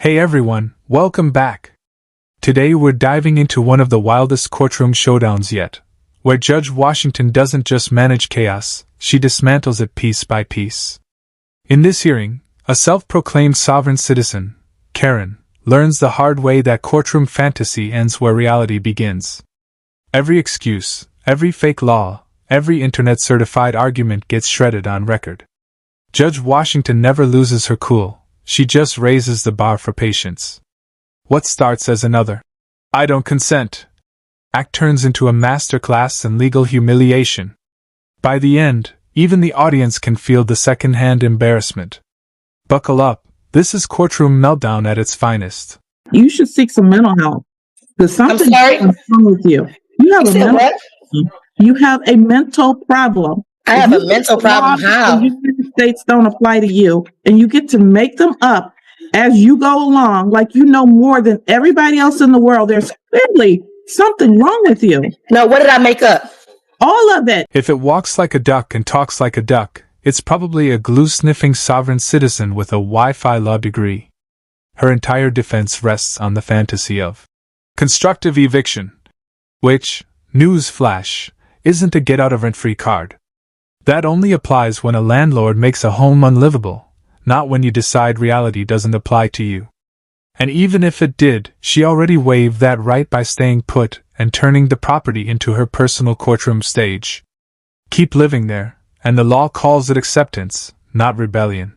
Hey everyone, welcome back. Today we're diving into one of the wildest courtroom showdowns yet, where Judge Washington doesn't just manage chaos, she dismantles it piece by piece. In this hearing, a self-proclaimed sovereign citizen, Karen, learns the hard way that courtroom fantasy ends where reality begins. Every excuse, every fake law, every internet-certified argument gets shredded on record. Judge Washington never loses her cool, she just raises the bar for patience. What starts as another "I don't consent" act turns into a masterclass in legal humiliation. By the end, even the audience can feel the second-hand embarrassment. Buckle up, this is Courtroom Meltdown at its finest. You should seek some mental help. There's something wrong with you. You have a mental problem. I have a mental problem. How? The United States don't apply to you, and you get to make them up as you go along, like you know more than everybody else in the world. There's clearly something wrong with you. No, what did I make up? All of it. If it walks like a duck and talks like a duck, it's probably a glue-sniffing sovereign citizen with a Wi-Fi law degree. Her entire defense rests on the fantasy of constructive eviction, which, news flash, isn't a get-out-of-rent-free card. That only applies when a landlord makes a home unlivable, not when you decide reality doesn't apply to you. And even if it did, she already waived that right by staying put and turning the property into her personal courtroom stage. Keep living there, and the law calls it acceptance, not rebellion.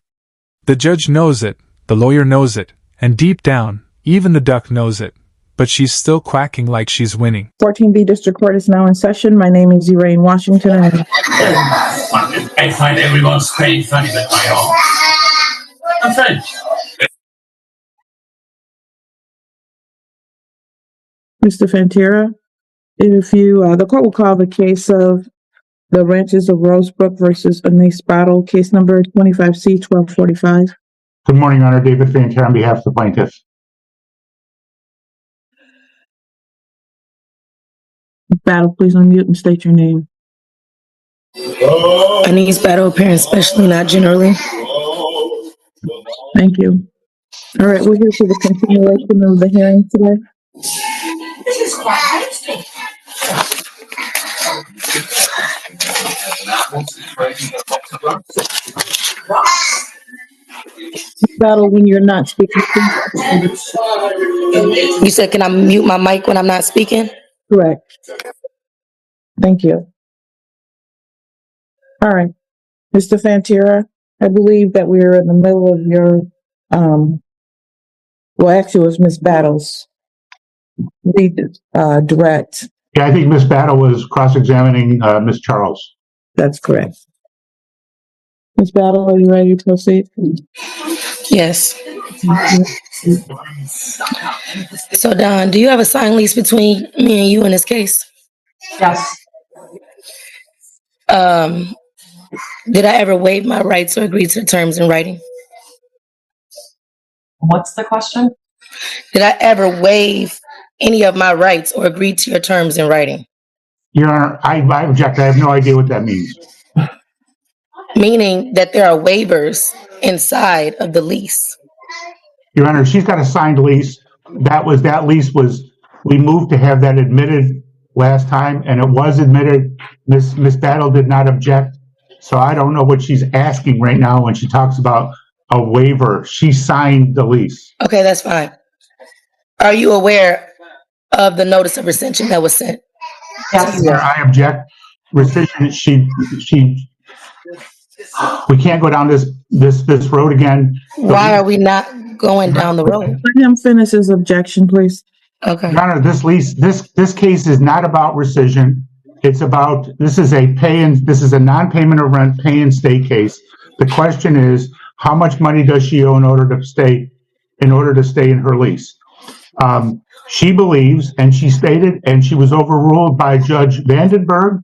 The judge knows it, the lawyer knows it, and deep down, even the duck knows it. But she's still quacking like she's winning. 14B District Court is now in session. My name is Elaine Washington. I find everyone's very funny but my own. I'm French. Mr. Fantera, if you, the court will call the case of the Ranches of Rosebrook versus Anise Battle, case number 25C-1245. Good morning, Your Honor. David Fantera on behalf of the plaintiff. Battle, please unmute and state your name. Anise Battle, appearing especially, not generally. Thank you. All right, we're here for the continuation of the hearing today. Battle, when you're not speaking. You said, can I mute my mic when I'm not speaking? Correct. Thank you. All right. Mr. Fantera, I believe that we're in the middle of your, well, actually it was Ms. Battle's direct. Yeah, I think Ms. Battle was cross-examining Ms. Charles. That's correct. Ms. Battle, are you ready to proceed? Yes. So, Don, do you have a signed lease between me and you in this case? Yes. Did I ever waive my rights or agree to the terms in writing? What's the question? Did I ever waive any of my rights or agree to your terms in writing? Your Honor, I object. I have no idea what that means. Meaning that there are waivers inside of the lease. Your Honor, she's got a signed lease. That lease was, we moved to have that admitted last time, and it was admitted. Ms. Battle did not object. So I don't know what she's asking right now when she talks about a waiver. She signed the lease. Okay, that's fine. Are you aware of the notice of rescission that was sent? Yes. Your Honor, I object. Rescission, we can't go down this road again. Why are we not going down the road? Let him finish his objection, please. Okay. Your Honor, this case is not about rescission. It's about, this is a non-payment of rent, pay and stay case. The question is, how much money does she owe in order to stay in her lease? She believes, and she stated, and she was overruled by Judge Vandenberg,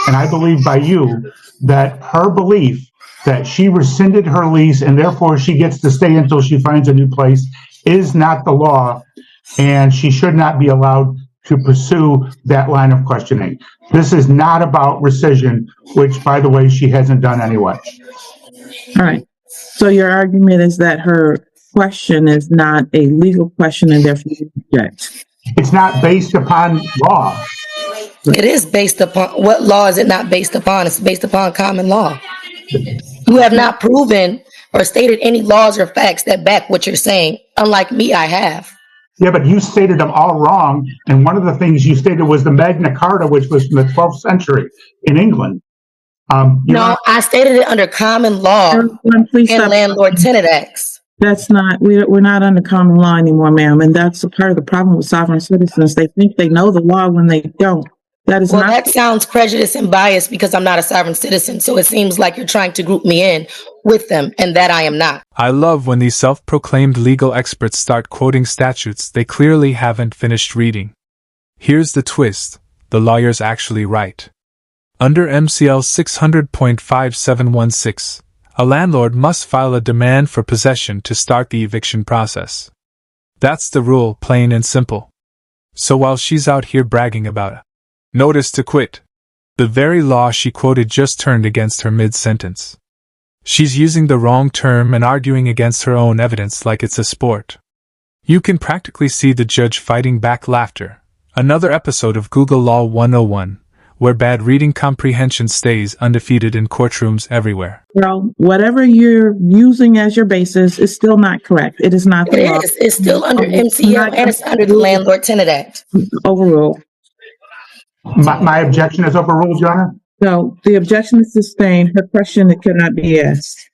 and I believe by you, that her belief that she rescinded her lease and therefore she gets to stay until she finds a new place is not the law, and she should not be allowed to pursue that line of questioning. This is not about rescission, which, by the way, she hasn't done anyway. All right. So your argument is that her question is not a legal question and therefore you object. It's not based upon law. It is based upon, what law is it not based upon? It's based upon common law. You have not proven or stated any laws or facts that back what you're saying. Unlike me, I have. Yeah, but you stated them all wrong. And one of the things you stated was the Magna Carta, which was from the 12th century in England. No, I stated it under common law Please and stop. landlord-tenant acts. That's not, we're not under common law anymore, ma'am, and that's a part of the problem with sovereign citizens. They think they know the law when they don't. That is Well, not. that sounds prejudiced and biased because I'm not a sovereign citizen. So it seems like you're trying to group me in with them, and that I am not. I love when these self-proclaimed legal experts start quoting statutes they clearly haven't finished reading. Here's the twist: the lawyer's actually right. Under MCL 600.5716, a landlord must file a demand for possession to start the eviction process. That's the rule, plain and simple. So while she's out here bragging about a notice to quit, the very law she quoted just turned against her mid-sentence. She's using the wrong term and arguing against her own evidence like it's a sport. You can practically see the judge fighting back laughter. Another episode of Google Law 101, where bad reading comprehension stays undefeated in courtrooms everywhere. Well, whatever you're using as your basis is still not correct. It is not the law. It is. It's still under MCL and it's under the Landlord-Tenant Act. Overruled. My objection is overruled, Your Honor. No, the objection is sustained. Her question, it cannot be asked.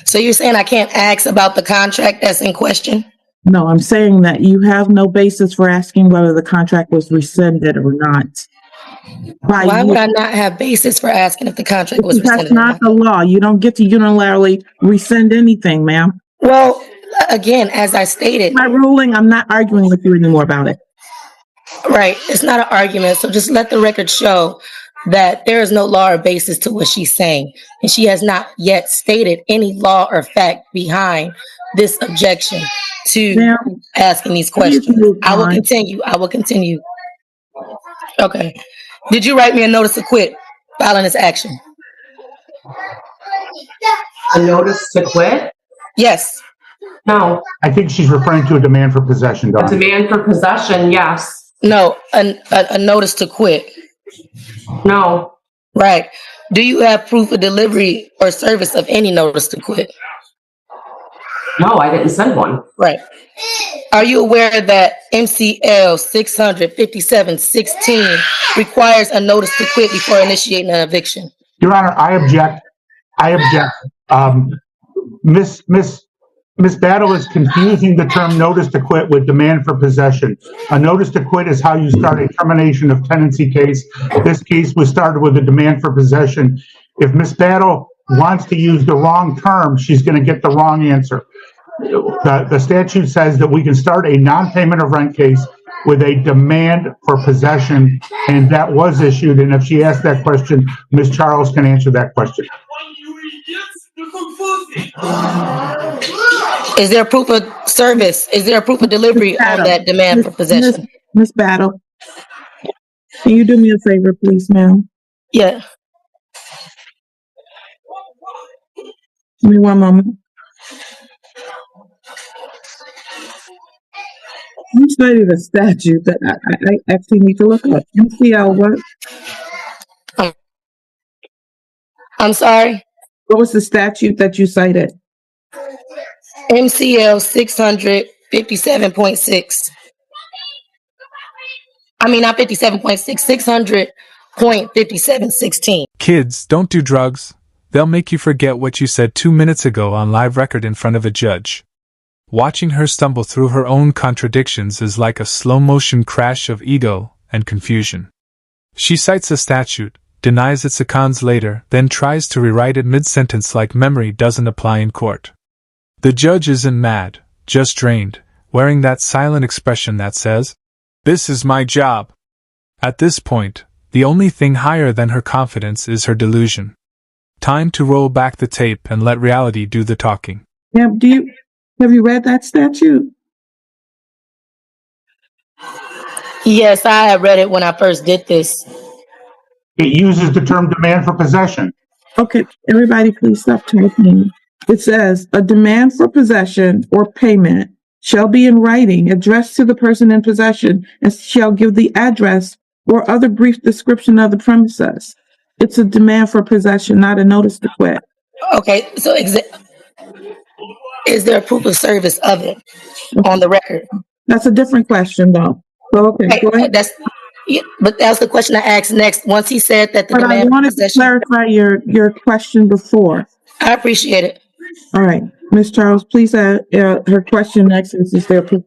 So you're saying I can't ask about the contract that's in question? No, I'm saying that you have no basis for asking whether the contract was rescinded or not. Why would I not have basis for asking if the contract was rescinded? That's not the law. You don't get to unilaterally rescind anything, ma'am. Well, again, as I stated. My ruling, I'm not arguing with you anymore about it. Right. It's not an argument. So just let the record show that there is no law or basis to what she's saying. And she has not yet stated any law or fact behind this objection to asking these questions. I will continue. Okay. Did you write me a notice to quit filing this action? A notice to quit? Yes. No. I think she's referring to a demand for possession, A Dawn. demand for possession, yes. No, a notice to quit. No. Right. Do you have proof of delivery or service of any notice to quit? No, I didn't send one. Right. Are you aware that MCL 657-16 requires a notice to quit before initiating an eviction? Your Honor, I object. Miss Battle is confusing the term notice to quit with demand for possession. A notice to quit is how you start a termination of tenancy case. This case was started with a demand for possession. If Miss Battle wants to use the wrong term, she's going to get the wrong answer. The statute says that we can start a non-payment of rent case with a demand for possession, and that was issued. And if she asked that question, Ms. Charles can answer that question. Is there proof of service? Is there proof of delivery on that demand for possession? Miss Battle, can you do me a favor, please, ma'am? Yeah. Give me one moment. You cited a statute that I actually need to look up. MCL what? I'm sorry? What was the statute that you cited? MCL 657.6. I mean, not 57.6, 600.5716. Kids, don't do drugs. They'll make you forget what you said 2 minutes ago on live record in front of a judge. Watching her stumble through her own contradictions is like a slow-motion crash of ego and confusion. She cites a statute, denies it seconds later, then tries to rewrite it mid-sentence like memory doesn't apply in court. The judge isn't mad, just drained, wearing that silent expression that says, "This is my job." At this point, the only thing higher than her confidence is her delusion. Time to roll back the tape and let reality do the talking. Yeah, have you read that statute? Yes, I had read it when I first did this. It uses the term demand for possession. Okay, everybody please stop talking. It says, a demand for possession or payment shall be in writing addressed to the person in possession and shall give the address or other brief description of the premises. It's a demand for possession, not a notice to quit. Okay, so is there a proof of service of it on the record? That's a different question, though. So, okay, Right, go ahead. but that's the question I asked next. Once he said that the But I demand for wanted to possession, clarify your question before. I appreciate it. All right, Ms. Charles, please add her question next. Is there proof?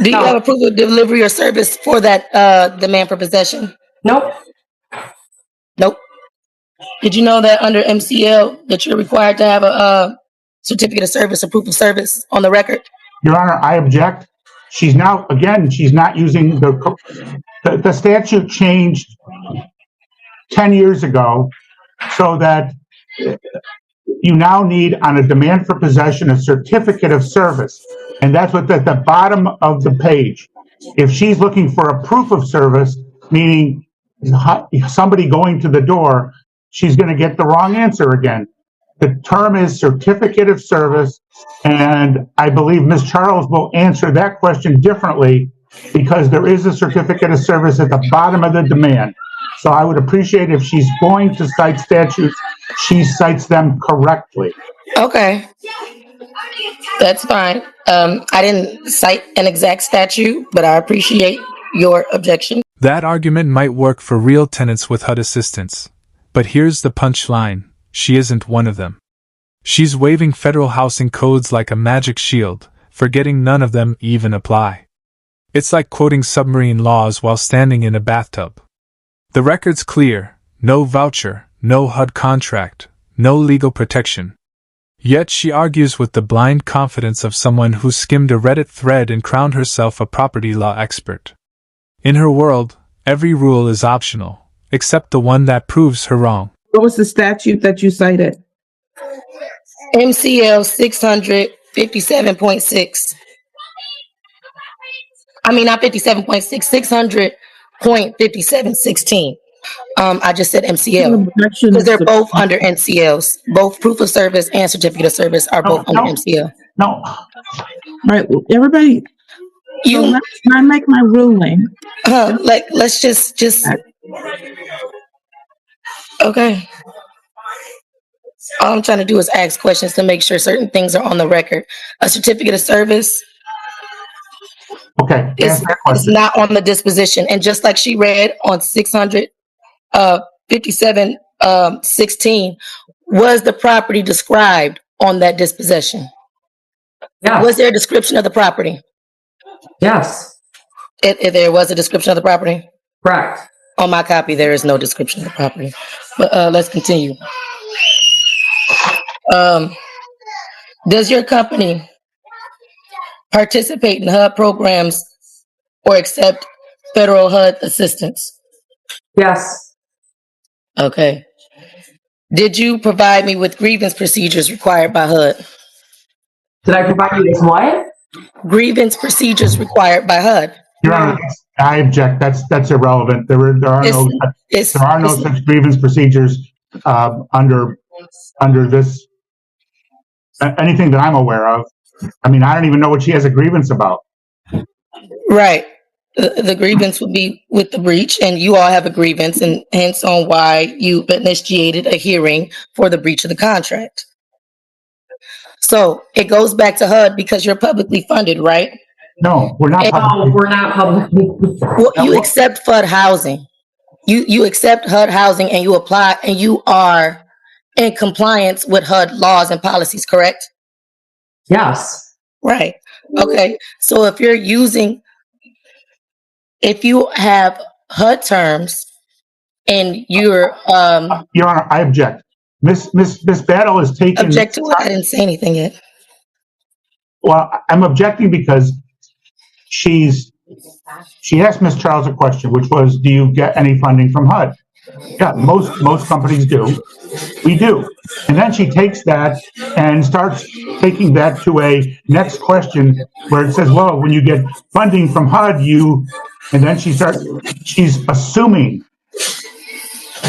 Do you have a proof of delivery or service for that demand for possession? Nope. Nope. Did you know that under MCL that you're required to have a certificate of service or proof of service on the record? Your Honor, I object. She's not using the statute changed 10 years ago so that you now need on a demand for possession a certificate of service. And that's what's at the bottom of the page. If she's looking for a proof of service, meaning somebody going to the door, she's going to get the wrong answer again. The term is certificate of service, and I believe Ms. Charles will answer that question differently because there is a certificate of service at the bottom of the demand. So I would appreciate if she's going to cite statutes, she cites them correctly. Okay. That's fine. I didn't cite an exact statute, but I appreciate your objection. That argument might work for real tenants with HUD assistance. But here's the punchline. She isn't one of them. She's waving federal housing codes like a magic shield, forgetting none of them even apply. It's like quoting submarine laws while standing in a bathtub. The record's clear: no voucher, no HUD contract, no legal protection. Yet she argues with the blind confidence of someone who skimmed a Reddit thread and crowned herself a property law expert. In her world, every rule is optional, except the one that proves her wrong. What was the statute that you cited? MCL 657.6. I mean, not 57.6, 600.5716. I just said MCL because they're both under MCLs. Both proof of service and certificate of service are both under MCL. No. All right, everybody. So let's not make my ruling. Let's just okay. All I'm trying to do is ask questions to make sure certain things are on the record. A certificate of service is not on the disposition, and just like she read on 657.16, was the property described on that disposition? Yeah. Was there a description of the property? Yes. If there was a description of the property? Correct. On my copy, there is no description of the property. But let's continue. Does your company participate in HUD programs or accept federal HUD assistance? Yes. Okay. Did you provide me with grievance procedures required by HUD? Did I provide you with what? Grievance procedures required by HUD. Your Honor, I object. That's irrelevant. There are no such grievance procedures under this. Anything that I'm aware of. I mean, I don't even know what she has a grievance about. Right. The grievance would be with the breach, and you all have a grievance, and hence on why you initiated a hearing for the breach of the contract. So it goes back to HUD because you're publicly funded, right? No, we're not. No, we're not publicly. Well, you accept HUD housing. You accept HUD housing, and you apply, and you are in compliance with HUD laws and policies, correct? Yes. Right. Okay. So if you have HUD terms and you're Your Honor, I object. Miss Battle is taking. Object to it? I didn't say anything yet. Well, I'm objecting because she asked Miss Charles a question, which was, do you get any funding from HUD? Yeah, most companies do. We do. And then she takes that and starts taking that to a next question where it says, well, when you get funding from HUD, and then she's assuming.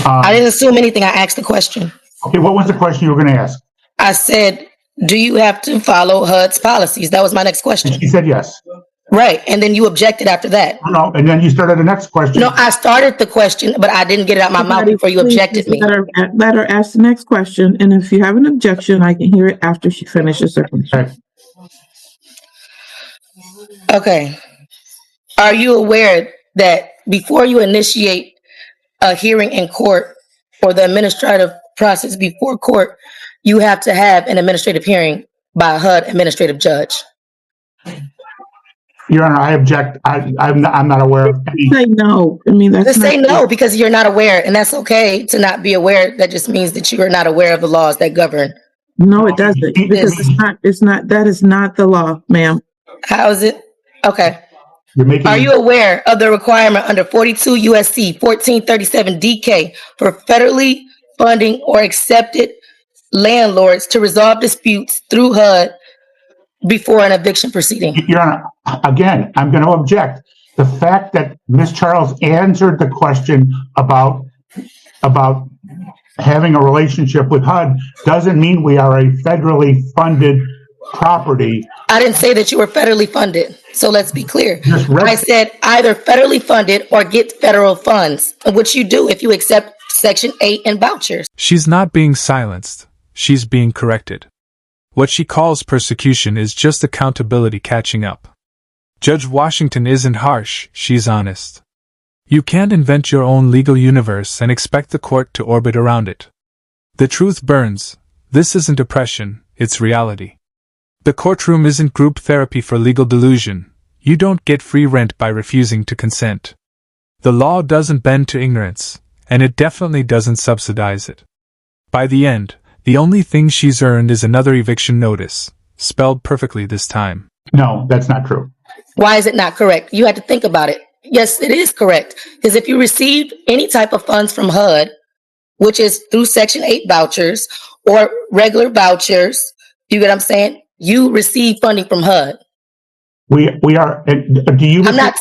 I didn't assume anything. I asked the question. Okay, what was the question you were going to ask? I said, Do you have to follow HUD's policies? That was my next question. And she said yes. Right. And then you objected after that. No, and then you started the next question. No, I started the question, but I didn't get it out my mouth before you objected me. Let her ask the next question, and if you have an objection, I can hear it after she finishes her question. Okay. Are you aware that before you initiate a hearing in court or the administrative process before court, you have to have an administrative hearing by a HUD administrative judge? Your Honor, I object. I'm not aware of any. Say no. I mean, that's Just say no because you're not aware, and that's okay to not be aware. That just means that you are not aware of the laws that govern. No, it doesn't, because it's not. That is not the law, ma'am. How is it? Okay. Are you aware of the requirement under 42 USC 1437 DK for federally funding or accepted landlords to resolve disputes through HUD before an eviction proceeding? Your Honor, again, I'm going to object. The fact that Ms. Charles answered the question about having a relationship with HUD doesn't mean we are a federally funded property. I didn't say that you were federally funded. So let's be clear. I said either federally funded or get federal funds, which you do if you accept Section 8 and vouchers. She's not being silenced. She's being corrected. What she calls persecution is just accountability catching up. Judge Washington isn't harsh, she's honest. You can't invent your own legal universe and expect the court to orbit around it. The truth burns. This isn't oppression, it's reality. The courtroom isn't group therapy for legal delusion. You don't get free rent by refusing to consent. The law doesn't bend to ignorance, and it definitely doesn't subsidize it. By the end, the only thing she's earned is another eviction notice, spelled perfectly this time. No, that's not true. Why is it not correct? You had to think about it. Yes, it is correct. Because if you received any type of funds from HUD, which is through Section 8 vouchers or regular vouchers, you get what I'm saying? You receive funding from HUD. We are. Do you? I'm not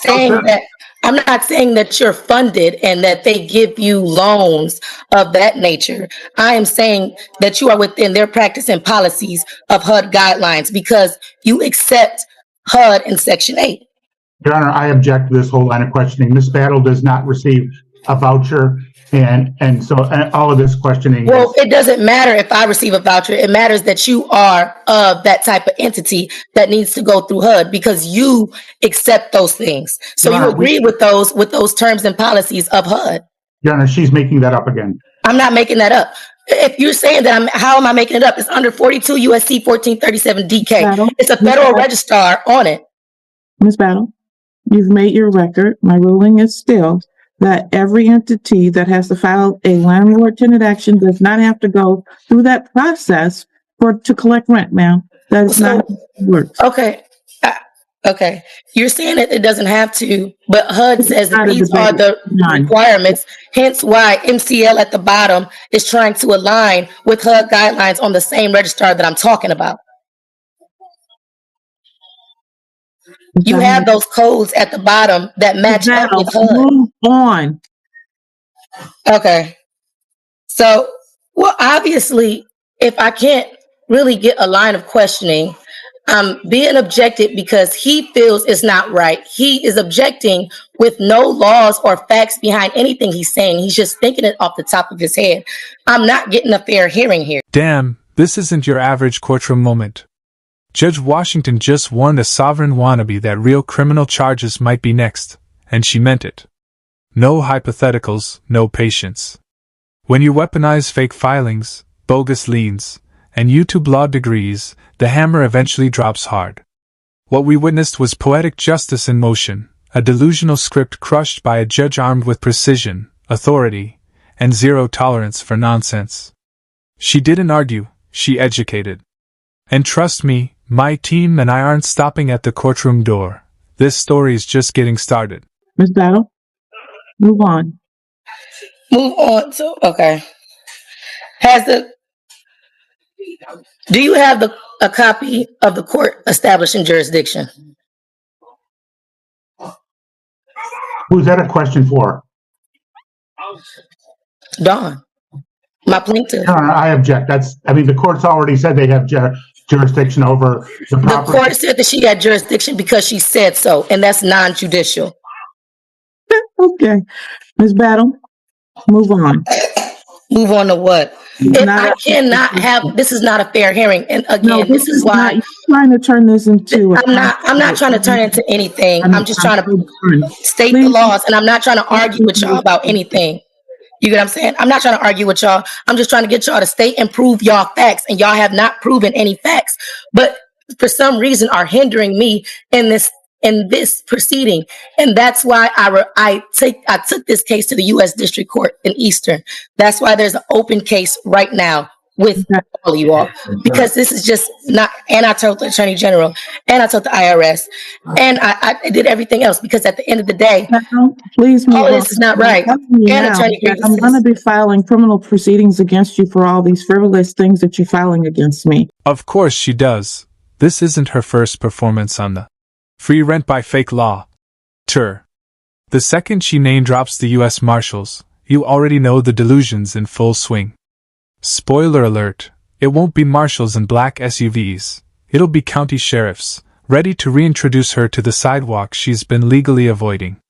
saying that you're funded and that they give you loans of that nature. I am saying that you are within their practice and policies of HUD guidelines because you accept HUD in Section 8. Your Honor, I object to this whole line of questioning. Ms. Battle does not receive a voucher, and so all of this questioning. Well, it doesn't matter if I receive a voucher. It matters that you are of that type of entity that needs to go through HUD because you accept those things. So you agree with those terms and policies of HUD. Your Honor, she's making that up again. I'm not making that up. If you're saying that, how am I making it up? It's under 42 USC 1437 DK. Battle. It's a federal registrar on it. Ms. Battle, you've made your record. My ruling is still that every entity that has to file a landlord-tenant action does not have to go through that process to collect rent, ma'am. That is not how it works. Okay. Okay. You're saying that it doesn't have to, but HUD says that these are the requirements, hence why MCL at the bottom is trying to align with HUD guidelines on the same registrar that I'm talking about. You have those codes at the bottom that match up with HUD. Move on. Okay. So, well, obviously, if I can't really get a line of questioning, I'm being objected because he feels it's not right. He is objecting with no laws or facts behind anything he's saying. He's just thinking it off the top of his head. I'm not getting a fair hearing here. Damn, this isn't your average courtroom moment. Judge Washington just warned a sovereign wannabe that real criminal charges might be next, and she meant it. No hypotheticals, no patience. When you weaponize fake filings, bogus liens, and YouTube law degrees, the hammer eventually drops hard. What we witnessed was poetic justice in motion, a delusional script crushed by a judge armed with precision, authority, and zero tolerance for nonsense. She didn't argue, she educated. And trust me, my team and I aren't stopping at the courtroom door. This story is just getting started. Ms. Battle, move on. Move on. So, okay. Do you have a copy of the court establishing jurisdiction? Who's that a question for? Dawn, my plaintiff. Your Honor, I object. The court's already said they have jurisdiction over the The property. court said that she had jurisdiction because she said so, and that's non-judicial. Okay, Ms. Battle, move on. Move on to what? It's If not I a- cannot have, this is not a fair hearing. And No, again, this is not, why you're trying to turn this into. I'm not trying to turn it into anything. I'm just trying to so done. state the Please, laws, and I'm not trying to argue with y'all about anything. You get what I'm saying? I'm not trying to argue with y'all. I'm just trying to get y'all to state and prove y'all facts, and y'all have not proven any facts. But for some reason are hindering me in this proceeding, and that's why I took this case to the U.S. District Court in Eastern. That's why there's an open case right now with all of you all, because this is just not. And I told the Attorney General, and I told the IRS, and I did everything else, because at the end of the day, please move all on. of this is not I'm right. telling you And now attorney that I'm going to be filing criminal proceedings against you for all these frivolous things that you're filing against me. Of course she does. This isn't her first performance on the free rent by fake law tour. The second she name drops the U.S. Marshals, you already know the delusions in full swing. Spoiler alert, it won't be marshals in black SUVs, it'll be county sheriffs, ready to reintroduce her to the sidewalk she's been legally avoiding.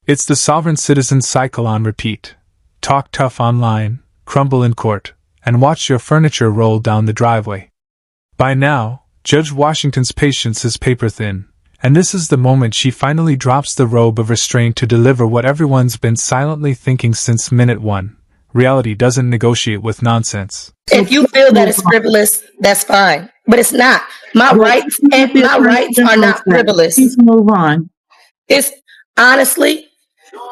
It's the sovereign citizen cycle on repeat. Talk tough online, crumble in court, and watch your furniture roll down the driveway. By now, Judge Washington's patience is paper thin, and this is the moment she finally drops the robe of restraint to deliver what everyone's been silently thinking since minute one. Reality doesn't negotiate with nonsense. If you feel that it's frivolous, that's fine, but it's not. My rights are not frivolous. Please move on. It's honestly,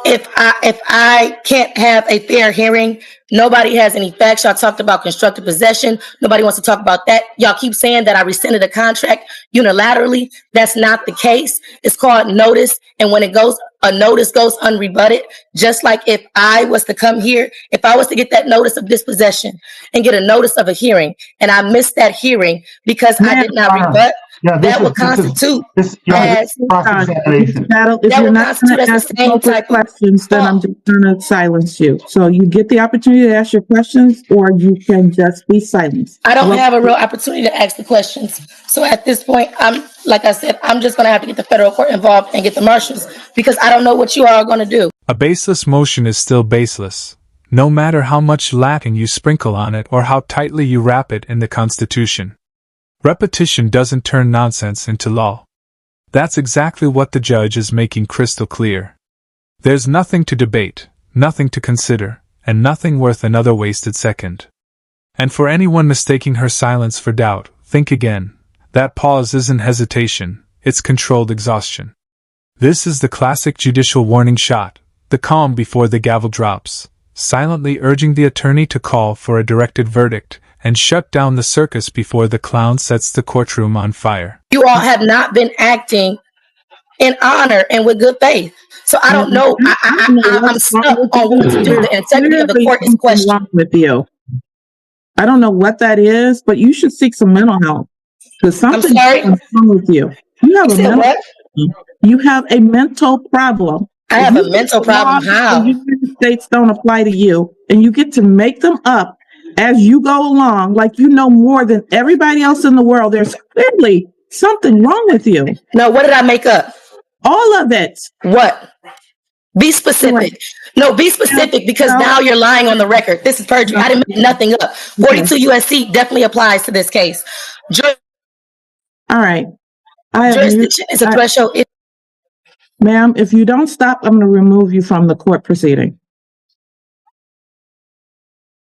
if I can't have a fair hearing, nobody has any facts. Y'all talked about constructive possession. Nobody wants to talk about that. Y'all keep saying that I rescinded a contract unilaterally. That's not the case. It's called notice. And when a notice goes unrebutted, just like if I was to come here, if I was to get that notice of dispossession and get a notice of a hearing, and I missed that hearing because I did not rebut, that would constitute as cross-examination. If you're not going to ask appropriate questions, then I'm just going to silence you. So you get the opportunity to ask your questions, or you can just be silent. I don't have a real opportunity to ask the questions. So at this point, like I said, I'm just going to have to get the federal court involved and get the marshals, because I don't know what you all are going to do. A baseless motion is still baseless, no matter how much Latin you sprinkle on it or how tightly you wrap it in the Constitution. Repetition doesn't turn nonsense into law. That's exactly what the judge is making crystal clear. There's nothing to debate, nothing to consider, and nothing worth another wasted second. And for anyone mistaking her silence for doubt, think again. That pause isn't hesitation, it's controlled exhaustion. This is the classic judicial warning shot, the calm before the gavel drops, silently urging the attorney to call for a directed verdict and shut down the circus before the clown sets the courtroom on fire. You all have not been acting in honor and with good faith. So I don't know. I'm stuck on what to do. The integrity of the court is questioned. With you. I don't know what that is, but you should seek some mental health. Because something's wrong with you. You have a mental problem. I have a mental problem. How? The United States don't apply to you, and you get to make them up as you go along, like you know more than everybody else in the world. There's clearly something wrong with you. No, what did I make up? All of it. What? Be specific. No, be specific, because now you're lying on the record. This is perjury. I didn't make nothing up. 42 USC definitely applies to this case. All right. Jurisdiction is a threshold. Ma'am, if you don't stop, I'm going to remove you from the court proceeding.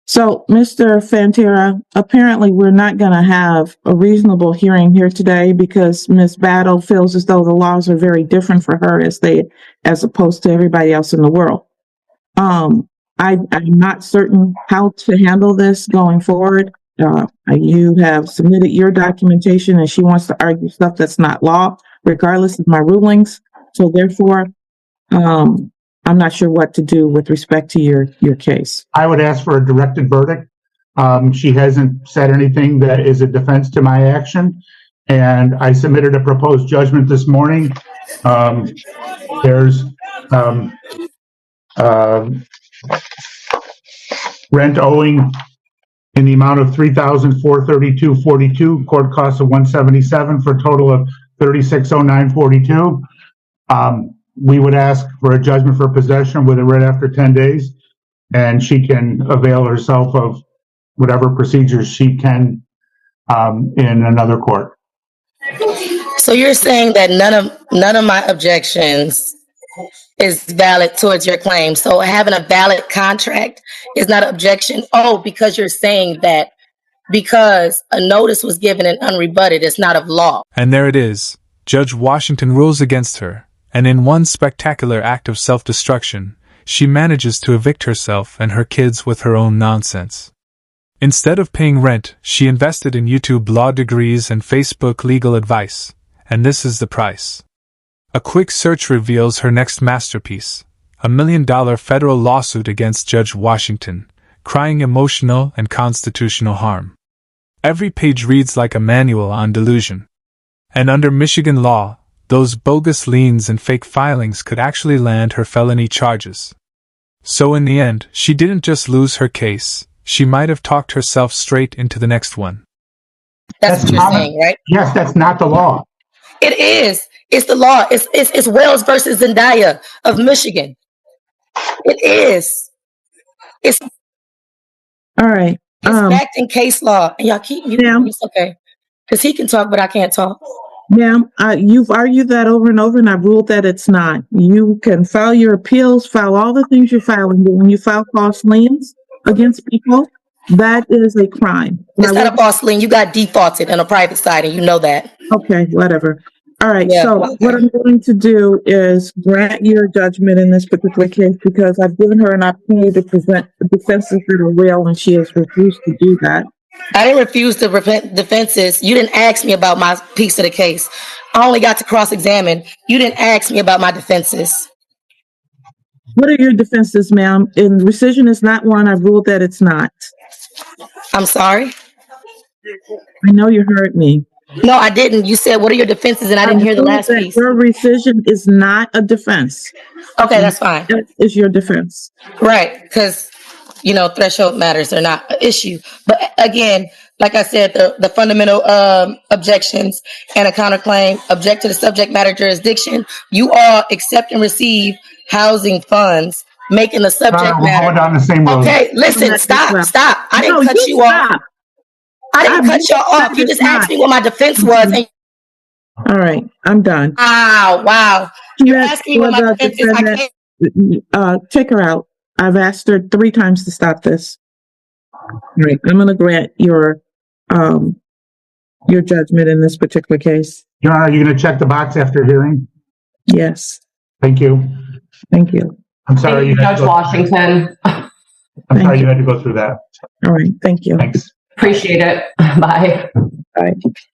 So, Mr. Fantera, apparently we're not going to have a reasonable hearing here today because Ms. Battle feels as though the laws are very different for her as opposed to everybody else in the world. I'm not certain how to handle this going forward. You have submitted your documentation and she wants to argue stuff that's not law, regardless of my rulings. So therefore, I'm not sure what to do with respect to your case. I would ask for a directed verdict. She hasn't said anything that is a defense to my action, and I submitted a proposed judgment this morning. There's rent owing in the amount of $3,432.42, court costs of $177 for a total of $3609.42. We would ask for a judgment for possession with a writ after 10 days, and she can avail herself of whatever procedures she can in another court. So you're saying that none of my objections is valid towards your claim. So having a valid contract is not an objection. Oh, because you're saying that because a notice was given and unrebutted, it's not of law. And there it is. Judge Washington rules against her, and in one spectacular act of self-destruction, she manages to evict herself and her kids with her own nonsense. Instead of paying rent, she invested in YouTube law degrees and Facebook legal advice, and this is the price. A quick search reveals her next masterpiece, a $1 million federal lawsuit against Judge Washington, crying emotional and constitutional harm. Every page reads like a manual on delusion. And under Michigan law, those bogus liens and fake filings could actually land her felony charges. So in the end, she didn't just lose her case, she might have talked herself straight into the next one. That's what you're saying, right? Yes, that's not the law. It is. It's the law. It's Wells versus Zendaya of Michigan. It is. It's All right. backed in case law. And y'all keep Ma'am. it's okay. Because he can talk, but I can't talk. Ma'am, you've argued that over and over, and I've ruled that it's not. You can file your appeals, file all the things you're filing, but when you file false liens against people, that is a crime. It's not a false lien. You got defaulted on a private side, and you know that. Okay, whatever. All right, Yeah, so okay. what I'm going to do is grant your judgment in this particular case because I've given her an opportunity to present the defenses that are real, and she has refused to do that. I didn't refuse to present defenses. You didn't ask me about my piece of the case. I only got to cross-examine. You didn't ask me about my defenses. What are your defenses, ma'am? And rescission is not one. I've ruled that it's not. I'm sorry. I know you heard me. No, I didn't. You said, what are your defenses? And I didn't hear the last piece. Your rescission is not a defense. Okay, that's fine. That is your defense. Right, because, threshold matters are not an issue. But again, like I said, the fundamental objections and a counterclaim, object to the subject matter jurisdiction. You all accept and receive housing funds, making the subject We're matter. going down the same road. Okay, listen, stop. I didn't cut you off. I didn't cut you off. You just asked me what my defense was. And all right, I'm done. wow. You're asking me what my defense is. I can't. Take her out. I've asked her 3 times to stop this. All right, I'm going to grant your judgment in this particular case. Your Honor, are you going to check the box after hearing? Yes. Thank you. Thank you. I'm sorry. Thank you, Judge Washington. I'm sorry you had to go through that. All right. Thank you. Thanks. Appreciate it. Bye. Bye.